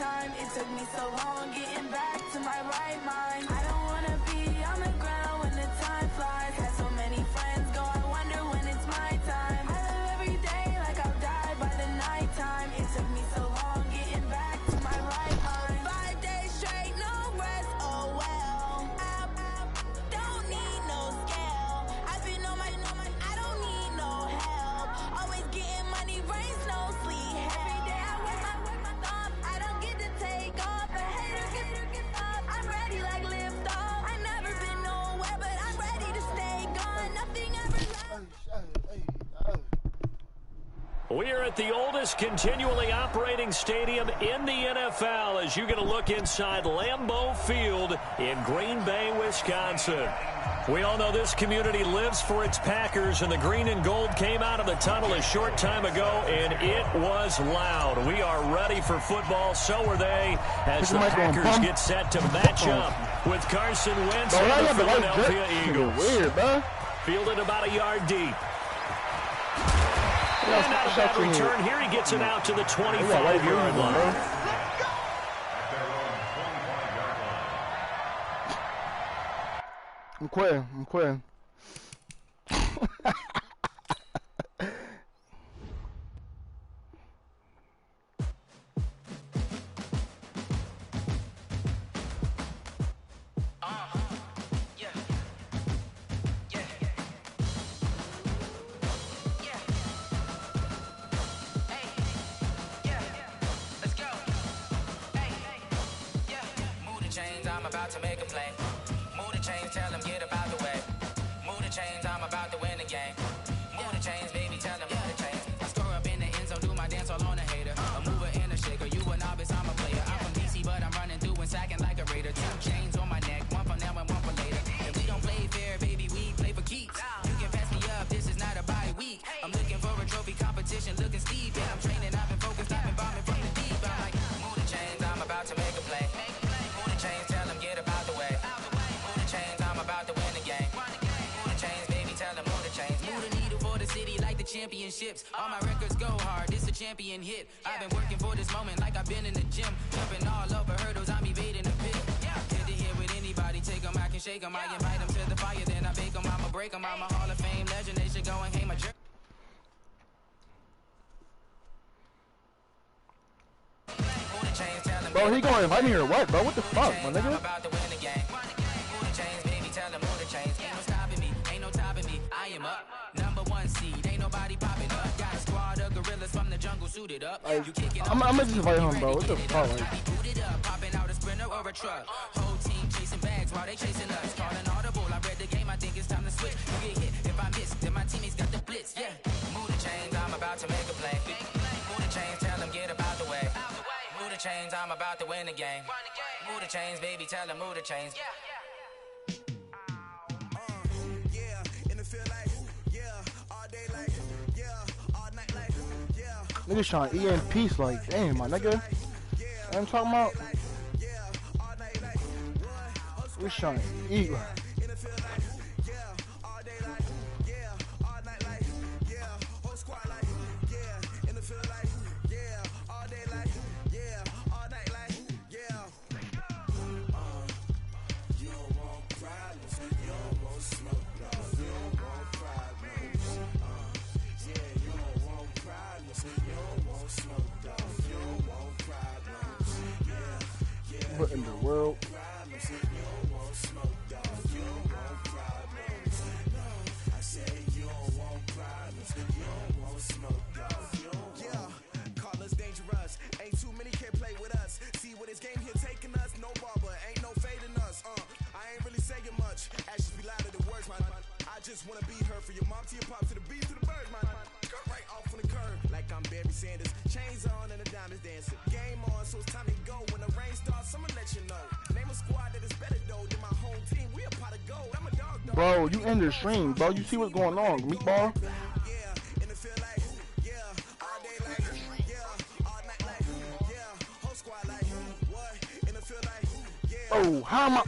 time. It took me so long getting back to my right mind. I don't wanna be on the ground when the time flies. Had so many friends go, I wonder when it's my time. I live every day like I'll die by the nighttime. It took me so long getting back to my right mind. 5 days straight, no rest, oh well. I don't need no scale. I've been on my, I don't need no help. Always getting money, rains, no sleep. Every day I work my thumb. I don't get to take off. A hater get up. I'm ready like lift off. I never been nowhere, but I'm ready to stay gone. Nothing ever lasts. We're at the oldest continually operating stadium in the NFL as you get a look inside Lambeau Field in Green Bay, Wisconsin. We all know this community lives for its Packers, and the green and gold came out of the tunnel a short time ago, and it was loud. We are ready for football. So are they as the Packers get set to match up with Carson Wentz and the Philadelphia Eagles. Weird, bro. Fielded about a yard deep. And out of that return, here he gets it out to the 25-yard line. I'm quitting. I'm about to make a play. Move the chains, tell them get about the way. Move the chains, I'm about to win the game. Move the chains, baby, tell them move the chains. I score up in the end zone, do my dance all on a hater. A mover and a shaker, you a novice, I'm a player. I'm from DC, but I'm running through and sacking like a raider. 2 chains on my neck, one for now and one for later. If we don't play fair, baby, we play for keeps. You can pass me up, this is not a bye week. I'm looking for a trophy competition, looking steep. Yeah, I'm training, I've been focused, I've been bombing from the deep. I'm like, move the chains, I'm about to make a play. Move the chains, tell them get about the way. Move the chains, I'm about to win the game. Move the chains, baby, tell them move the chains. Move the needle for the city like the championships. All my records go hard, this a champion hit. I've been working for this moment like I've been in the gym. Jumping all over hurdles, I'm evading the pit. Head to head with anybody, take them, I can shake them. I invite them to the fire, then I bake them, I'ma break them. I'm a Hall of Fame legend, they should go and hang my jerk. Bro, he gonna invite me or what, bro? What the fuck, my nigga? I'm gonna just invite him, bro. What the fuck? Popping out a sprinter or a truck. Whole team chasing bags while they chasing us. Calling audible. I read the game. I think it's time to switch. You get hit if I miss. Then my teammates got the blitz. Yeah. Move the chains. I'm about to make a play. Move the chains. Tell them get about the way. Move the chains. I'm about to win the game. Move the chains, baby. Tell them move the chains. Niggas trying to eat in peace, like, damn, my nigga. I'm talking about. We trying to eat. What in the world? Call us dangerous. Ain't too many can play with us. See what this game here taking us. No barber, ain't no fading us. I ain't really saying much. Actions be louder than words, man. I just wanna be heard from your mom to your pop to the beat to the birds, man. Cut right off on the curb, like I'm Barry Sanders. Chains on and the diamonds dancing. Game on, so it's time to go. When the rain starts, I'ma let you know. Name a squad that is better though than my home team. We a pot of gold. I'm a dog, dog. Bro, you in the stream, bro. You see what's going on, meatball? Yeah, in the feel like, yeah, all day like, yeah, all night like, yeah, whole squad like, what? In the feel like, yeah. Oh, how am I?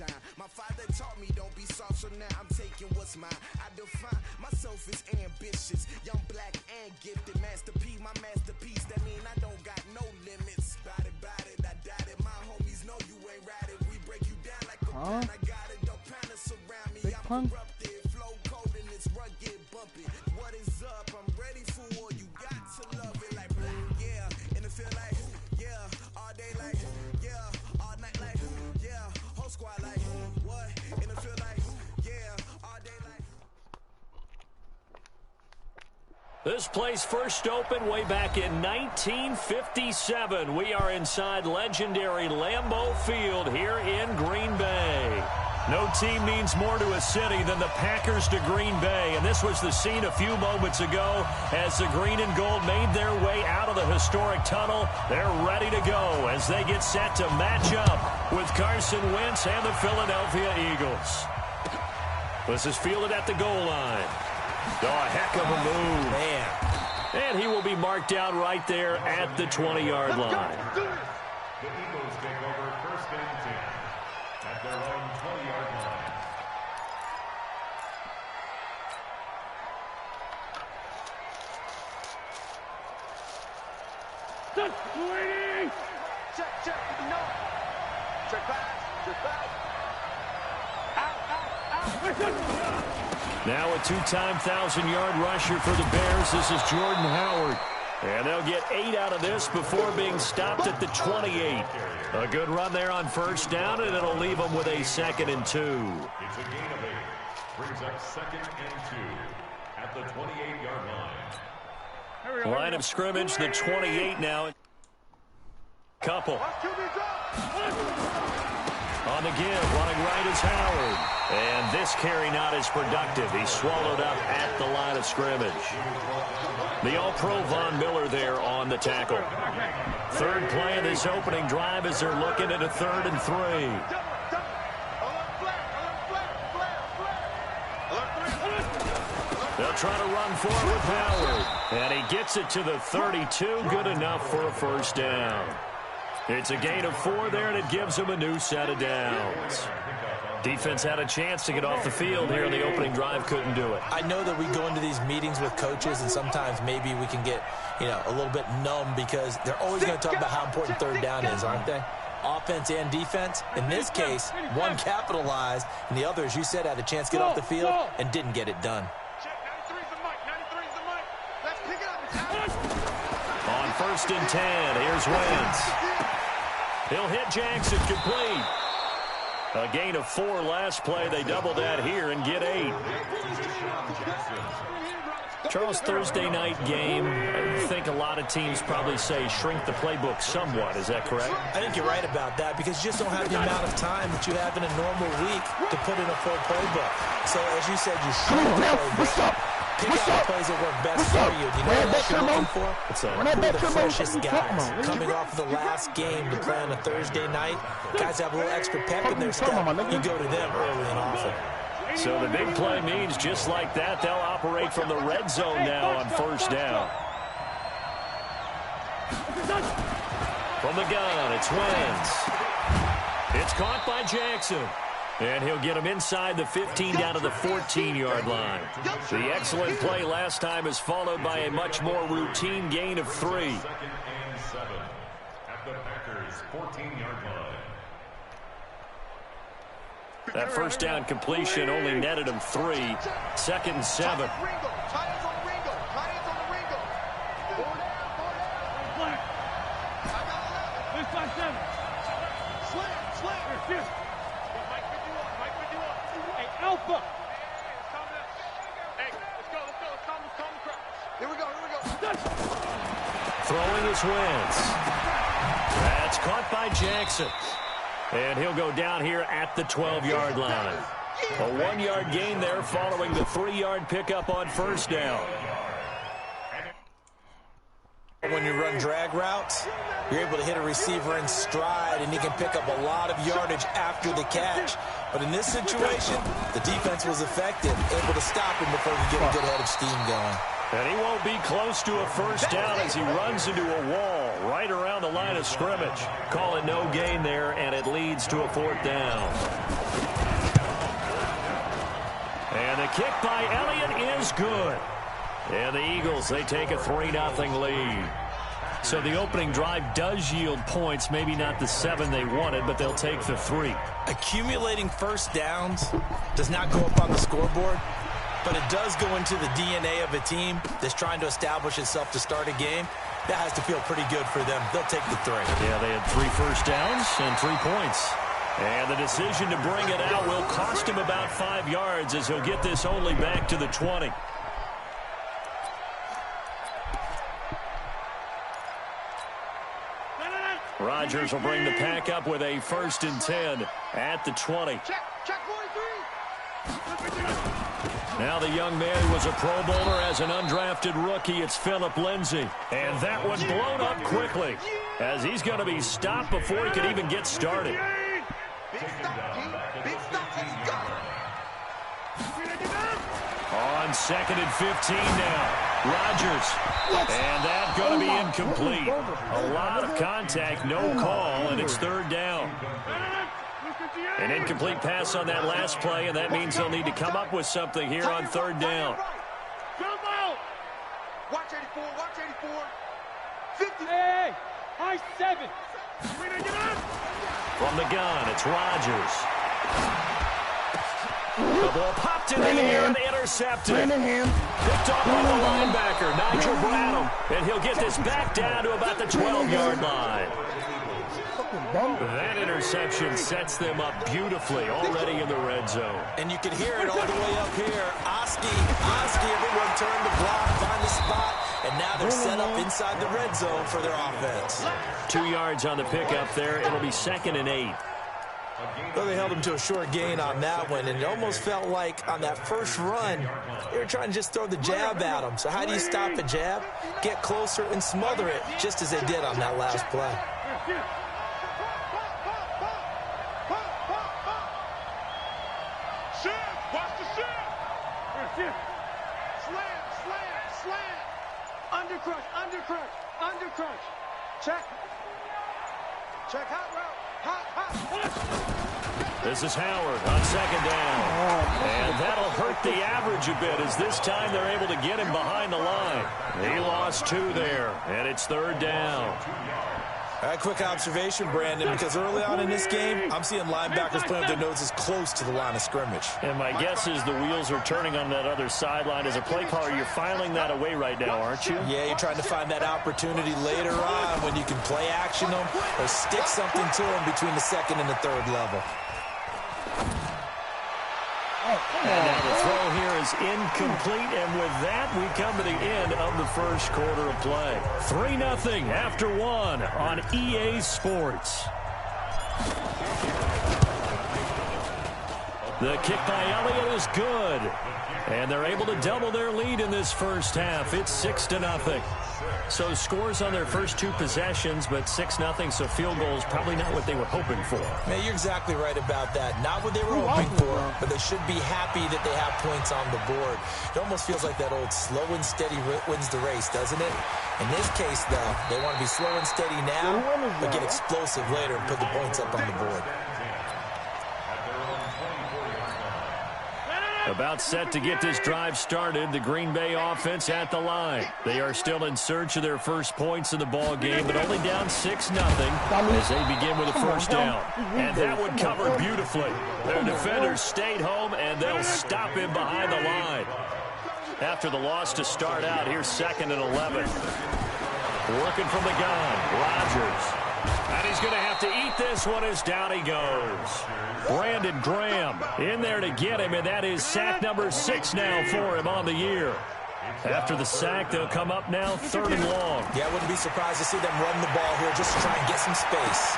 shine. My father taught me don't be soft, so now I'm taking what's mine. I define myself as ambitious, young, black, and gifted. Master P, my masterpiece. That mean I don't got no limits. Bout it, I doubt it. My homies know you ain't ratted. We break you down like a gun. I got it, don't panic surround me. I'm corrupted, flow cold and it's rugged, bumpy. What is up? I'm ready for war. You got to love it like black, yeah. And it feel like, yeah. All day like, yeah. All night like, yeah. Whole squad like, what? And it feel like, yeah. All day like. This place first opened way back in 1957. We are inside legendary Lambeau Field here in Green Bay. No team means more to a city than the Packers to Green Bay, and this was the scene a few moments ago as the green and gold made their way out of the historic tunnel. They're ready to go as they get set to match up with Carson Wentz and the Philadelphia Eagles. This is fielded at the goal line. Oh, a heck of a move. Man. And he will be marked down right there at the 20-yard line. The Eagles take over first and 10 at their own 20-yard line. Check. No. Check back. Out. Now a two-time 1,000-yard rusher for the Bears. This is Jordan Howard. And they'll get 8 out of this before being stopped at the 28. A good run there on first down, and it'll leave them with a 2nd and 2. It's a gain of 8. Brings up 2nd and 2 at the 28-yard line. Line of scrimmage, the 28 now. Couple. On the give, running right is Howard. And this carry not as productive. He's swallowed up at the line of scrimmage. The All-Pro Von Miller there on the tackle. Third play of this opening drive as they're looking at a 3rd and 3. They'll try to run forward with Howard. And he gets it to the 32. Good enough for a first down. It's a gain of 4 there, and it gives them a new set of downs. Defense had a chance to get off the field here in the opening drive, couldn't do it. I know that we go into these meetings with coaches, and sometimes maybe we can get, a little bit numb because they're always going to talk about how important 3rd down is, aren't they? Offense and defense. In this case, one capitalized, and the other, as you said, had a chance to get off the field and didn't get it done. On 1st and 10, here's Wentz. He'll hit Jackson, complete. A gain of 4 last play. They double that here and get 8. Charles, Thursday night game, I think a lot of teams probably say shrink the playbook somewhat. Is that correct? I think you're right about that because you just don't have the amount of time that you have in a normal week to put in a full playbook. So, as you said, you shrink the playbook. Pick out the plays that work best for you. You know what you're looking for? Who are the freshest guys coming off of the last game to play on a Thursday night? Guys have a little extra pep in their step. You go to them early and often. So the big play means just like that, they'll operate from the red zone now on first down. From the gun, it's Wentz. It's caught by Jackson. And he'll get him inside the 15 down to the 14-yard line. The excellent play last time is followed by a much more routine gain of 3. 2nd and 7 at the Packers' 14-yard line. That first down completion only netted him 3. 2nd and 7. Alpha. Throwing is Wentz. That's caught by Jackson. And he'll go down here at the 12-yard line. A 1-yard gain there following the 3-yard pickup on first down. When you run drag routes, you're able to hit a receiver in stride, and he can pick up a lot of yardage after the catch. But in this situation, the defense was effective, able to stop him before he get a good head of steam going. And he won't be close to a first down as he runs into a wall. right around the line of scrimmage. Calling no gain there, and it leads to a 4th down. And the kick by Elliott is good. And the Eagles, they take a 3-0 lead. So the opening drive does yield points, maybe not the 7 they wanted, but they'll take the 3. Accumulating first downs does not go up on the scoreboard, but it does go into the DNA of a team that's trying to establish itself to start a game. That has to feel pretty good for them. They'll take the 3. Yeah, they had 3 first downs and 3 points. And the decision to bring it out will cost him about 5 yards as he'll get this only back to the 20. Rodgers will bring the pack up with a 1st and 10 at the 20. Now the young man who was a Pro Bowler as an undrafted rookie, it's Philip Lindsay. And that one blown up quickly as he's going to be stopped before he could even get started. On 2nd and 15 now. Rodgers. And that's going to be incomplete. A lot of contact, no call, and it's 3rd down. An incomplete pass on that last play, and that means they'll need to come up with something here on 3rd down. Watch 84, watch 84. 50. Hey, high 7. From the gun, it's Rodgers. The ball popped in the air and intercepted. Picked off by the linebacker, Nigel Bradham. And he'll get this back down to about the 12-yard line. That interception sets them up beautifully already in the red zone. And you can hear it all the way up here. Oski, everyone turned to block, find the spot, and now they're set up inside the red zone for their offense. 2 yards on the pickup there. It'll be 2nd and 8. Well, they held him to a short gain on that one, and it almost felt like on that first run, they were trying to just throw the jab at him. So how do you stop a jab? Get closer and smother it, just as they did on that last play. Watch the shift. Slam. Undercrush. Check hot route. This is Howard on 2nd down. And that'll hurt the average a bit as this time they're able to get him behind the line. He lost 2 there, and it's 3rd down. All right, quick observation, Brandon, because early on in this game, I'm seeing linebackers playing with their noses close to the line of scrimmage. And my guess is the wheels are turning on that other sideline. As a play caller, you're filing that away right now, aren't you? Yeah, you're trying to find that opportunity later on when you can play action them or stick something to them between the 2nd and the 3rd level. And now the throw here is incomplete, and with that, we come to the end of the first quarter of play. 3-0 after 1 on EA Sports. The kick by Elliott is good, and they're able to double their lead in this first half. It's 6-0. So scores on their first 2 possessions, but 6-0, so field goal is probably not what they were hoping for. Man, you're exactly right about that. Not what they were hoping for, but they should be happy that they have points on the board. It almost feels like that old slow and steady wins the race, doesn't it? In this case, though, they want to be slow and steady now, but get explosive later and put the points up on the board. About set to get this drive started, the Green Bay offense at the line. They are still in search of their first points in the ball game, but only down 6-0 as they begin with a first down. And that one covered beautifully. Their defenders stayed home, and they'll stop him behind the line. After the loss to start out, here's 2nd and 11. Working from the gun, Rodgers. And he's going to have to eat this one as down he goes. Brandon Graham in there to get him, and that is sack number 6 now for him on the year. After the sack, they'll come up now 3rd and long. Yeah, I wouldn't be surprised to see them run the ball here just to try and get some space.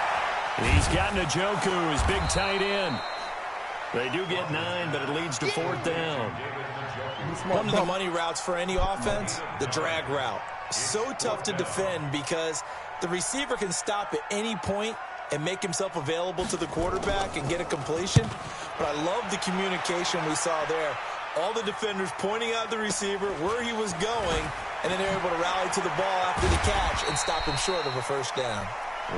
He's got Njoku, his big tight end. They do get 9, but it leads to 4th down. One of the money routes for any offense, the drag route. So tough to defend because the receiver can stop at any point and make himself available to the quarterback and get a completion. But I love the communication we saw there. All the defenders pointing out the receiver, where he was going, and then they're able to rally to the ball after the catch and stop him short of a first down.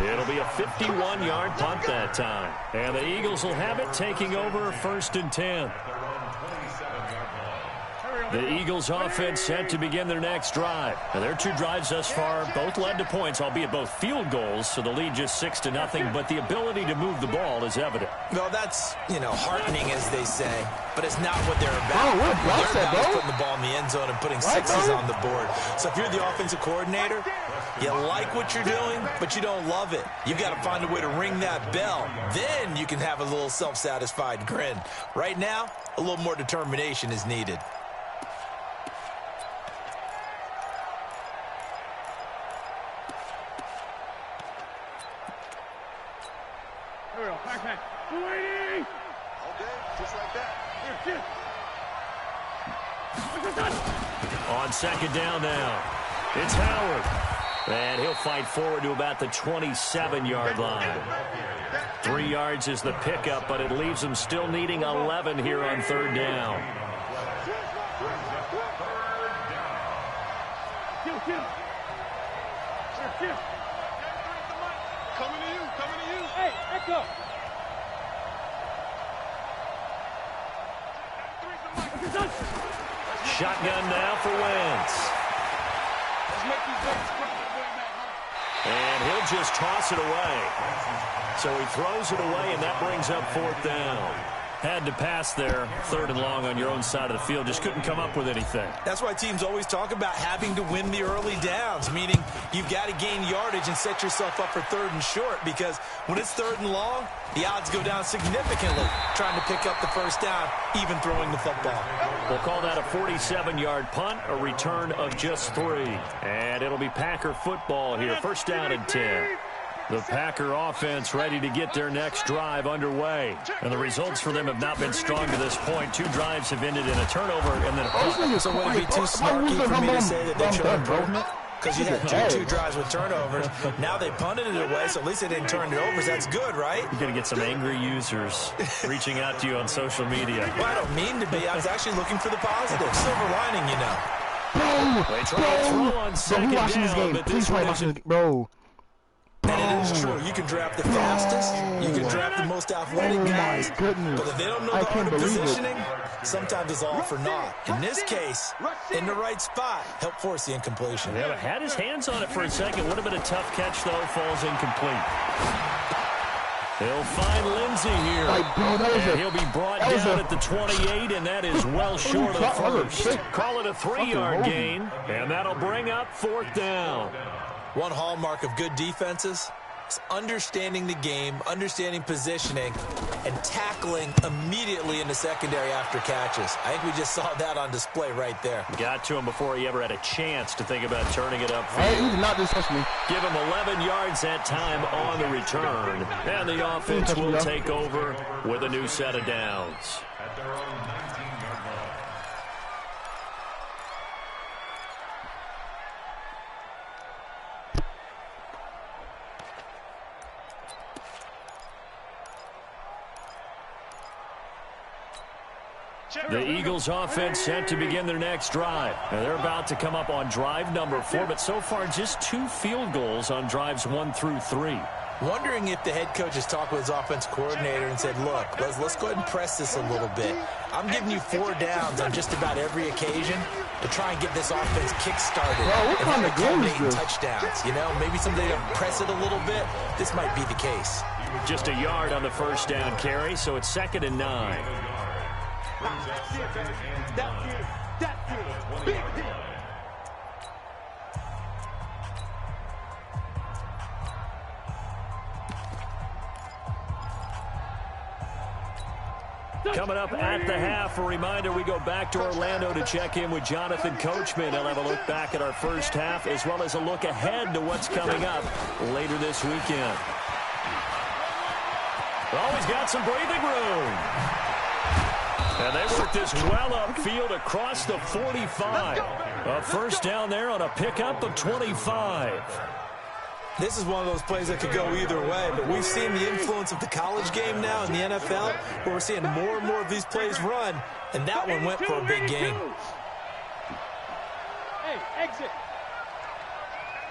It'll be a 51-yard punt that time. And the Eagles will have it, taking over 1st and 10. The Eagles offense set to begin their next drive. Now, their 2 drives thus far both led to points, albeit both field goals, so the lead just 6-0, but the ability to move the ball is evident. Well, that's, heartening, as they say, but it's not what they're about. Bro, what they're about is putting the ball in the end zone and putting sixes on the board. So if you're the offensive coordinator, you like what you're doing, but you don't love it. You've got to find a way to ring that bell. Then you can have a little self-satisfied grin. Right now, a little more determination is needed. On 2nd down now, it's Howard. And he'll fight forward to about the 27-yard line. 3 yards is the pickup, but it leaves him still needing 11 here on 3rd down. Coming to you. Hey, Echo. Shotgun now for Wentz. And he'll just toss it away. So he throws it away, and that brings up 4th down. Had to pass there, 3rd and long on your own side of the field. Just couldn't come up with anything. That's why teams always talk about having to win the early downs, meaning you've got to gain yardage and set yourself up for 3rd and short, because when it's 3rd and long, the odds go down significantly trying to pick up the first down, even throwing the football. We'll call that a 47-yard punt, a return of just 3. And it'll be Packer football here, 1st down and 10. The Packer offense ready to get their next drive underway. And the results for them have not been strong to this point. 2 drives have ended in a turnover and then a punt. So would it be too snarky for me to say that they showed improvement? Because you had 2 drives with turnovers. Now they punted it away, so at least they didn't turn it over. So that's good, right? You're going to get some angry users reaching out to you on social media. Well, I don't mean to be. I was actually looking for the positive. Silver lining, They try to throw on 2nd down, but this one isn't. Bro. And it is true. You can draft the fastest. You can draft the most athletic guys. But if they don't know the art of positioning, sometimes it's all for naught. In this case, in the right spot, help force the incompletion. Yeah, but had his hands on it for a second. Would have been a tough catch, though. Falls incomplete. They'll find Lindsey here. And he'll be brought down at the 28, and that is well short of the first. Call it a 3-yard gain, and that'll bring up 4th down. One hallmark of good defenses is understanding the game, understanding positioning, and tackling immediately in the secondary after catches. I think we just saw that on display right there. Got to him before he ever had a chance to think about turning it up. Hey, he did not discuss me. Give him 11 yards that time on the return. And the offense will take over with a new set of downs. At their own 19-yard line. The Eagles offense set to begin their next drive. Now they're about to come up on drive number 4, but so far just 2 field goals on drives 1 through 3. Wondering if the head coach has talked with his offensive coordinator and said, look, let's go ahead and press this a little bit. I'm giving you 4 downs on just about every occasion to try and get this offense kick-started. Bro, what kind of game is this? Touchdowns, maybe someday to press it a little bit. This might be the case. Just a yard on the first down carry, so it's 2nd and 9. Coming up at the half, a reminder, we go back to Orlando to check in with Jonathan Coachman. He'll have a look back at our first half as well as a look ahead to what's coming up later this weekend. Always got some breathing room. And they work this well upfield across the 45. A first down there on a pickup of 25. This is one of those plays that could go either way, but we've seen the influence of the college game now in the NFL, where we're seeing more and more of these plays run, and that one went for a big gain. Hey, exit.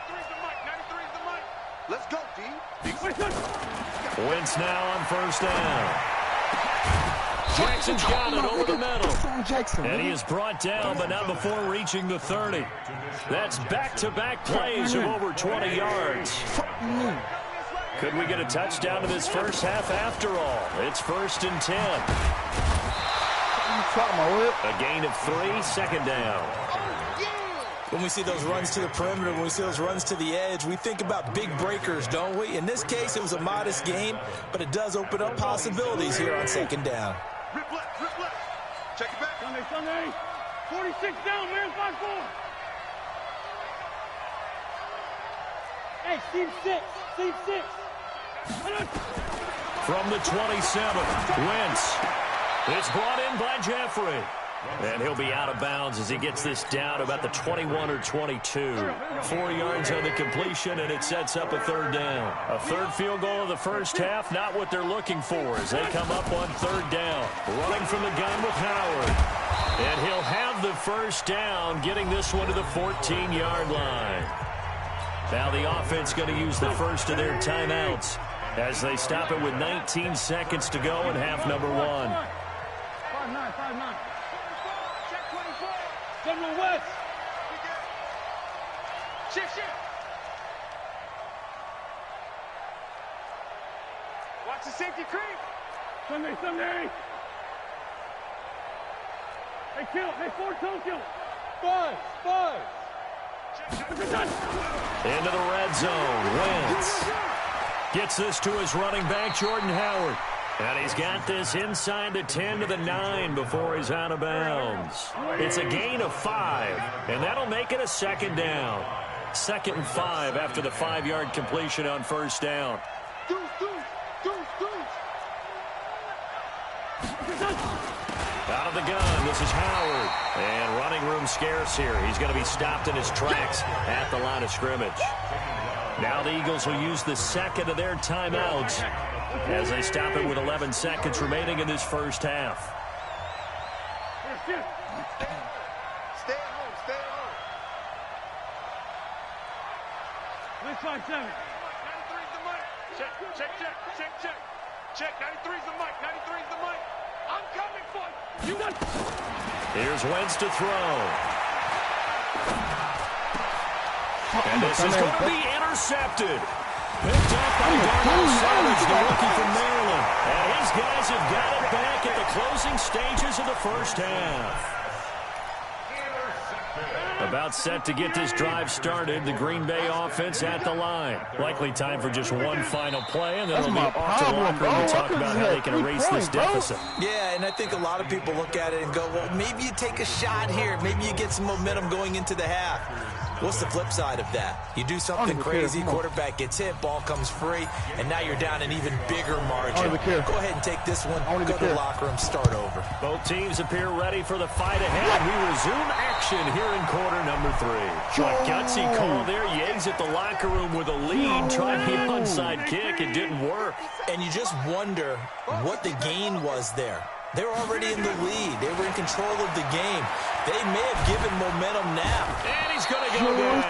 93's the mic. 93's the mic. Let's go, D. Wentz now on first down. Jackson's got it over the middle. And he is brought down, but not before reaching the 30. That's back-to-back plays of over 20 yards. Could we get a touchdown in this first half after all? It's 1st and 10. A gain of 3, second down. When we see those runs to the perimeter, when we see those runs to the edge, we think about big breakers, don't we? In this case, it was a modest gain, but it does open up possibilities here on second down. Rip left, rip left. Check it back. Sunday. 46 down, man, 5-4. Hey, team 6. From the 27, Wentz. It's brought in by Jeffrey. And he'll be out of bounds as he gets this down about the 21 or 22. 4 yards on the completion, and it sets up a third down. A third field goal of the first half, not what they're looking for as they come up on third down. Running from the gun with Howard. And he'll have the first down, getting this one to the 14-yard line. Now the offense going to use the first of their timeouts as they stop it with 19 seconds to go in half number 1. 5-9. General West. Shift. Watch the safety creep. Sunday. Hey, kill. Hey, Ford, don't kill. Buzz. Into the red zone. Wentz gets this to his running back, Jordan Howard. And he's got this inside the 10 to the 9 before he's out of bounds. It's a gain of 5, and that'll make it a second down. 2nd and 5 after the 5-yard completion on first down. Out of the gun, this is Howard. And running room scarce here. He's going to be stopped in his tracks at the line of scrimmage. Now the Eagles will use the second of their timeouts as they stop it with 11 seconds remaining in this first half. Stay at home. Let's try 7. 93's the mic. Check. 93's the mic. I'm coming for you. Here's Wentz to throw. And this is going to be intercepted. Picked up by Darnell Savage, the rookie from Maryland. And his guys have got it back at the closing stages of the first half. About set to get this drive started. The Green Bay offense at the line. Likely time for just one final play, and then they'll be off to the locker room to talk about how they can erase this deficit. Yeah, and I think a lot of people look at it and go, well, maybe you take a shot here. Maybe you get some momentum going into the half. What's the flip side of that? You do something crazy, quarterback gets hit, ball comes free, and now you're down an even bigger margin. Go ahead and take this one, go to the locker room, start over. Both teams appear ready for the fight ahead. We resume action here in quarter number 3. A gutsy call there. Yates at the locker room with a lead, trying the onside kick. It didn't work. And you just wonder what the gain was there. They're already in the lead. They were in control of the game. They may have given momentum now. And he's going to go down.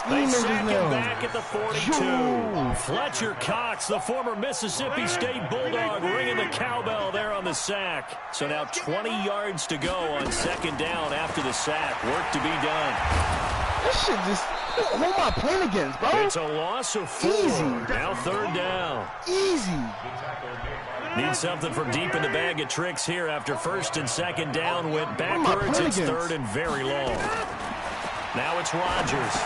They sack him back at the 42. Fletcher Cox, the former Mississippi State Bulldog, ringing the cowbell there on the sack. So now 20 yards to go on second down after the sack. Work to be done. This shit just... Who am I playing against, bro? It's a loss of 4. Easy. Now third down. Easy. Need something from deep in the bag of tricks here after first and second down went backwards. It's third and very long. Now it's Rodgers.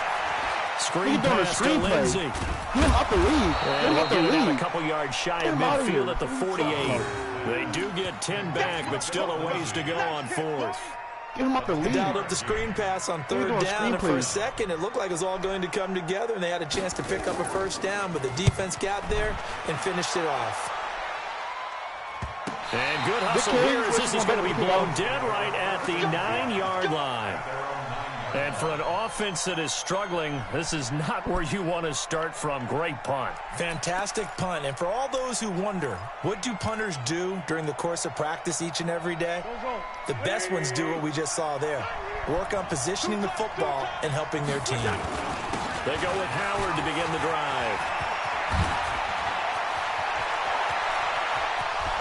Screen pass to Lindsey. Get him up the lead. And we'll get it out a couple yards shy of midfield at the 48. They do get 10 back, but still a ways to go on fourth. Get him up the lead. Dialed up the screen pass on third down, and for a second, it looked like it was all going to come together, and they had a chance to pick up a first down, but the defense got there and finished it off. And good hustle here as this is going to be blown dead right at the 9-yard line. And for an offense that is struggling, this is not where you want to start from. Great punt. Fantastic punt. And for all those who wonder, what do punters do during the course of practice each and every day? The best ones do what we just saw there. work on positioning the football and helping their team. They go with Howard to begin the drive.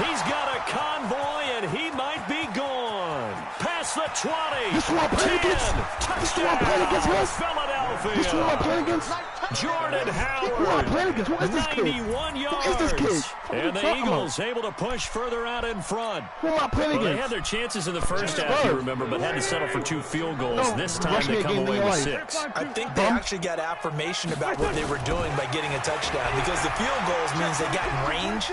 He's got a convoy, and he might be gone. Past the 20. This is what I'm playing against. This is what I'm playing against, Wes. Philadelphia. This is what I'm playing against. Jordan Howard. Who am I playing against? Who is this kid? 91 yards. Who is this kid? And the Eagles able to push further out in front. Who am I playing Well, they against? had their chances in the first half, you remember, but had to settle for 2 field goals. This time they come away with 6. I think they actually got affirmation about what they were doing by getting a touchdown, because the field goals means they got in range,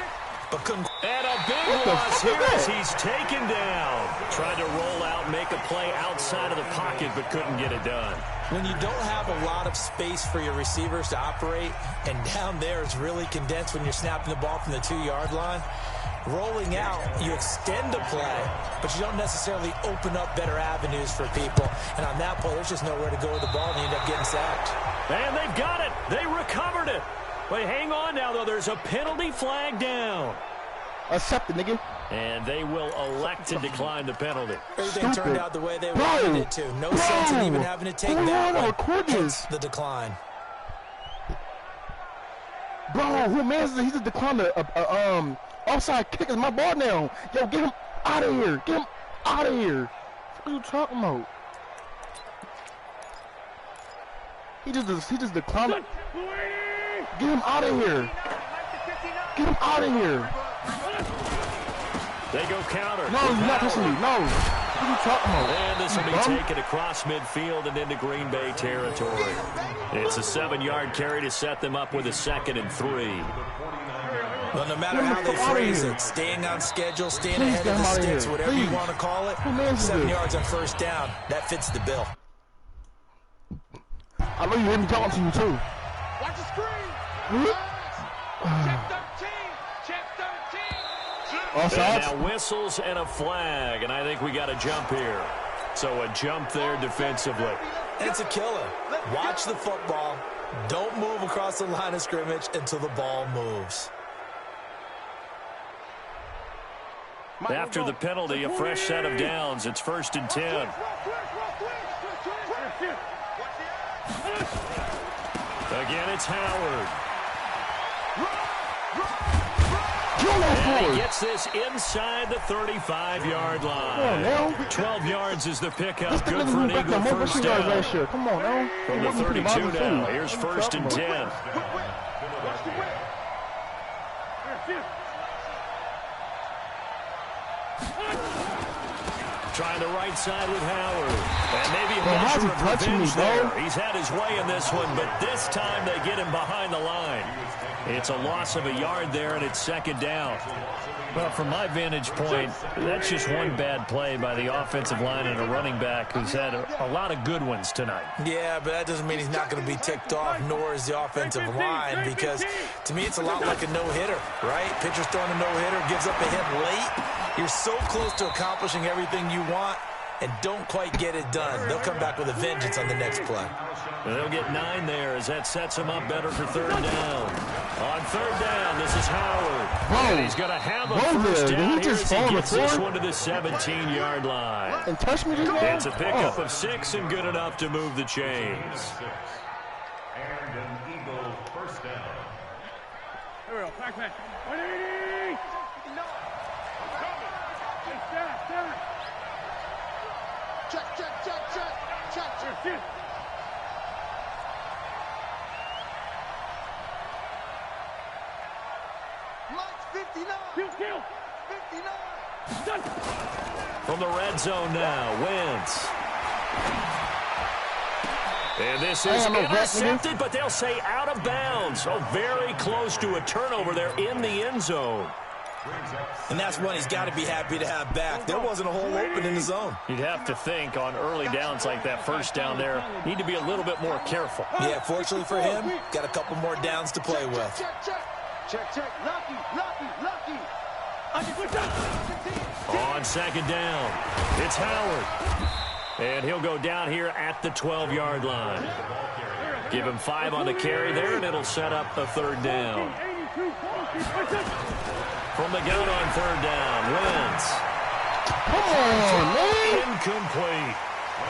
but couldn't. And a big loss here as he's taken down. Tried to roll out, make a play outside of the pocket, but couldn't get it done. When you don't have a lot of space for your receivers to operate, and down there is really condensed when you're snapping the ball from the 2-yard line, rolling out, you extend a play, but you don't necessarily open up better avenues for people. And on that play, there's just nowhere to go with the ball, and you end up getting sacked. And they've got it. They recovered it. But hang on now, though. There's a penalty flag down. Accept it, nigga. And they will elect to decline the penalty. Everything turned out the way they wanted it to. No sense in even having to take that one. Hence the decline. Bro, who man is he just declined a offside kick? Is my ball now? Yo, get him out of here. Get him out of here. What are you talking about? He just declined it. Get him out of here. Get him out of here. They go counter. No, you're not touching me. No. What are you talking about? And this will be taken across midfield and into Green Bay territory. It's a 7-yard carry to set them up with a 2nd and 3. Well, no matter how they phrase it, staying on schedule, staying ahead of the sticks, whatever you want to call it, 7 yards on first down, that fits the bill. I know you hear me talking to you, too. Watch the screen. Check 13. Check 13. Offside. Now whistles and a flag, and I think we got a jump here. So a jump there defensively. And it's a killer. Watch the football. Don't move across the line of scrimmage until the ball moves. After the penalty, a fresh set of downs. It's 1st and 10. Again, it's Howard. And he gets this inside the 35-yard line. 12 yards is the pickup. Good for an Eagle first down. Come on, now. From the 32 now. Here's 1st and 10. Trying the right side with Howard. And maybe a measure of revenge there. He's had his way in this one, but this time they get him behind the line. It's a loss of a yard there, and it's 2nd down. Well, from my vantage point, that's just one bad play by the offensive line and a running back who's had a lot of good ones tonight. Yeah, but that doesn't mean he's not going to be ticked off, nor is the offensive line, because to me it's a lot like a no-hitter, right? Pitcher's throwing a no-hitter, gives up a hit late. You're so close to accomplishing everything you want and don't quite get it done. They'll come back with a vengeance on the next play. They'll get 9 there as that sets them up better for 3rd down. On 3rd down, this is Howard. And he's going to have a first down here as he gets this one to the 17-yard line. And touch me just now? It's a pickup of 6 and good enough to move the chains. And an Eagle first down. Here we go. Back. 180. Check. Lights 59. Kill. 59. From the red zone now, Wentz. And this is intercepted, but they'll say out of bounds. Oh, very close to a turnover there in the end zone. And that's one he's got to be happy to have back. There wasn't a hole open in the zone. You'd have to think on early downs like that first down there, need to be a little bit more careful. Yeah, fortunately for him, got a couple more downs to play with. Check. Lucky. On 2nd down, it's Howard. And he'll go down here at the 12-yard line. Give him 5 on the carry there, and it'll set up a 3rd down. From the gun on 3rd down, Wentz. Come on, man. Incomplete.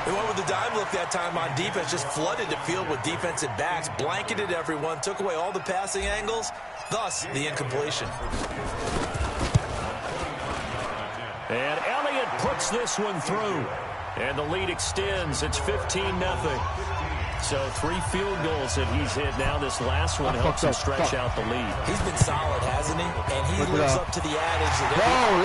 They went with the dime look that time on defense, just flooded the field with defensive backs, blanketed everyone, took away all the passing angles, thus the incompletion. And Elliott puts this one through. And the lead extends. It's 15-0. So 3 field goals that he's hit now. This last one helps him stretch out the lead. He's been solid, hasn't he? And he lives up to the adage that bro.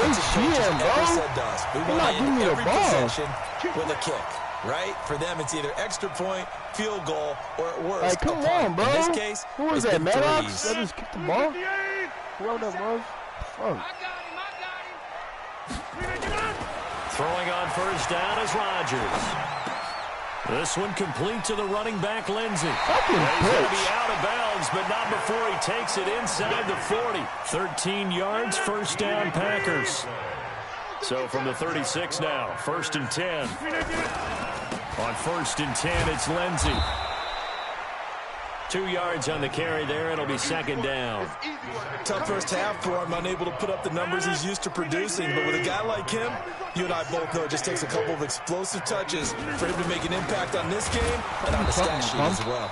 said does. We want to end every possession with a kick, right? For them, it's either extra point, field goal, or at worst, hey, come on, bro. In this case, who was that, Maddox? That just kicked the ball? Whoever that was. Oh. Throwing on first down is Rodgers. This one complete to the running back, Lindsey. He's going to be out of bounds, but not before he takes it inside the 40. 13 yards, first down, Packers. So from the 36 now, 1st and 10. On 1st and 10, it's Lindsey. 2 yards on the carry there. It'll be 2nd down. Tough first half for him, unable to put up the numbers he's used to producing. But with a guy like him, you and I both know it just takes a couple of explosive touches for him to make an impact on this game and on the stat sheet as well.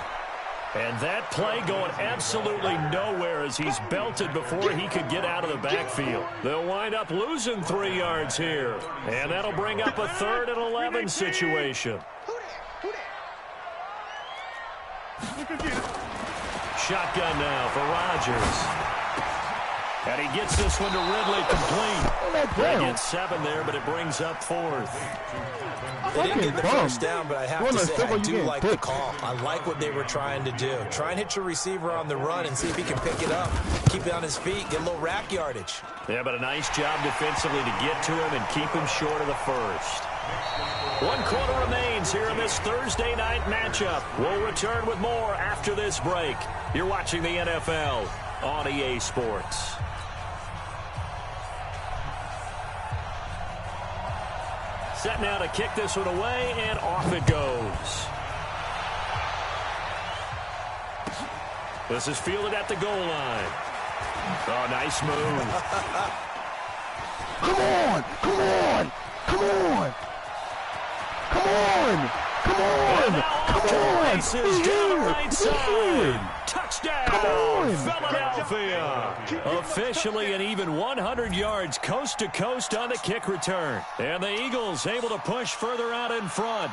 And that play going absolutely nowhere as he's belted before he could get out of the backfield. They'll wind up losing 3 yards here. And that'll bring up a 3rd and 11 situation. Shotgun now for Rodgers. And he gets this one to Ridley complete. They get 7 there, but it brings up 4th. They didn't get the first down, but I have to say I do like the call. I like what they were trying to do. Try and hit your receiver on the run and see if he can pick it up. Keep it on his feet, get a little rack yardage. Yeah, but a nice job defensively to get to him and keep him short of the first. 1 quarter remains here in this Thursday night matchup. We'll return with more after this break. You're watching the NFL on EA Sports. Set now to kick this one away, and off it goes. This is fielded at the goal line. Oh, nice move. Come on! Come on! Come on! Come on! Come on! Come on! Races down the right side. Touchdown, Philadelphia. Officially an even 100 yards coast to coast on the kick return. And the Eagles able to push further out in front.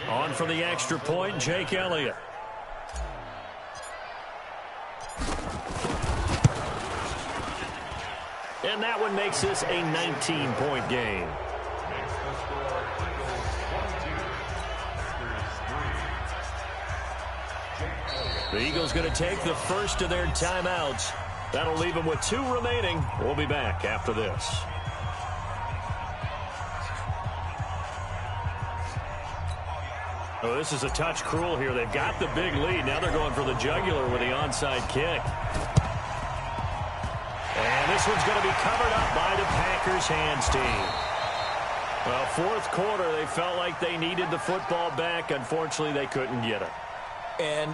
On for the extra point, Jake Elliott. And that one makes this a 19-point game. The Eagles going to take the first of their timeouts. That'll leave them with 2 remaining. We'll be back after this. Oh, this is a touch cruel here. They've got the big lead. Now they're going for the jugular with the onside kick. And this one's going to be covered up by the Packers hands team. Well, 4th quarter, they felt like they needed the football back. Unfortunately, they couldn't get it. And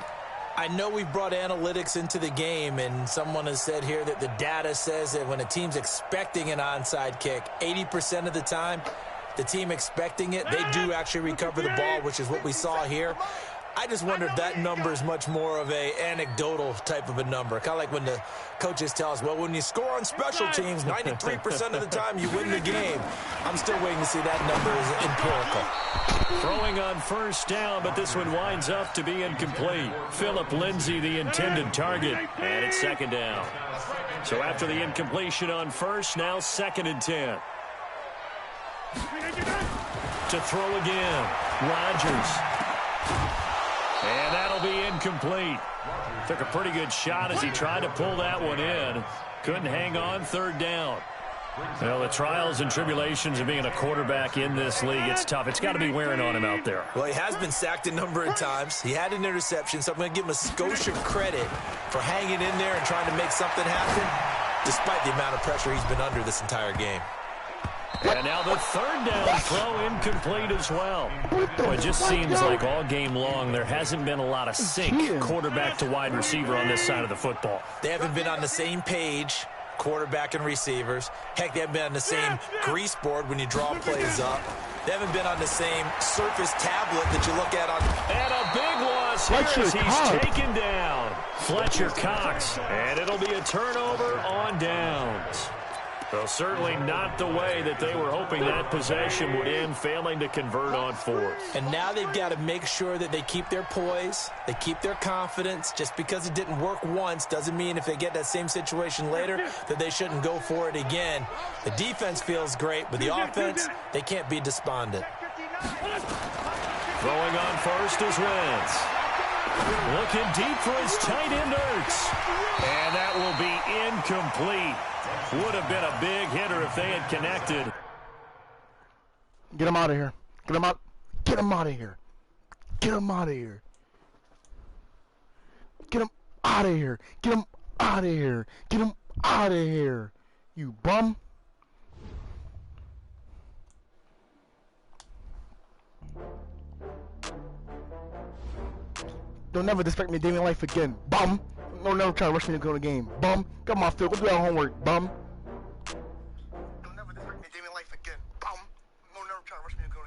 I know we've brought analytics into the game, and someone has said here that the data says that when a team's expecting an onside kick, 80% of the time, the team expecting it, they do actually recover the ball, which is what we saw here. I just wonder if that number is much more of a anecdotal type of a number. Kind of like when the coaches tell us, well, when you score on special teams, 93% of the time you win the game. I'm still waiting to see that number is empirical. Throwing on first down, but this one winds up to be incomplete. Philip Lindsay, the intended target, and it's 2nd down. So after the incompletion on first, now 2nd and 10. To throw again, Rodgers. And that'll be incomplete. Took a pretty good shot as he tried to pull that one in. Couldn't hang on, 3rd down. Well, the trials and tribulations of being a quarterback in this league, it's tough. It's got to be wearing on him out there. Well, he has been sacked a number of times. He had an interception, so I'm going to give him a skosh of credit for hanging in there and trying to make something happen, despite the amount of pressure he's been under this entire game. And now the 3rd down throw incomplete as well. Well, it just seems like all game long there hasn't been a lot of sync quarterback to wide receiver on this side of the football. They haven't been on the same page quarterback and receivers. Heck, they haven't been on the same grease board when you draw plays up. They haven't been on the same surface tablet that you look at on. And a big loss here as he's taken down. Fletcher Cox. And it'll be a turnover on downs. Well, certainly not the way that they were hoping that possession would end, failing to convert on fourth. And now they've got to make sure that they keep their poise, they keep their confidence. Just because it didn't work once doesn't mean if they get that same situation later that they shouldn't go for it again. The defense feels great, but the offense, they can't be despondent. Throwing on first is Wentz. Looking deep for his tight end, Ertz. And that will be incomplete. Would have been a big hitter if they had connected. Get him out of here. Get him out. Get him out of here. Get him out of here. Get him out of here. Get him out of here. Get him out of here. You bum. Don't never disrespect me in dating life again. Bum. Don't never try to rush me to go to the game. Bum. Come on, Phil. Go do our homework. Bum. Don't never disrespect me in dating life again. Bum. Don't never try to rush me to go to the game.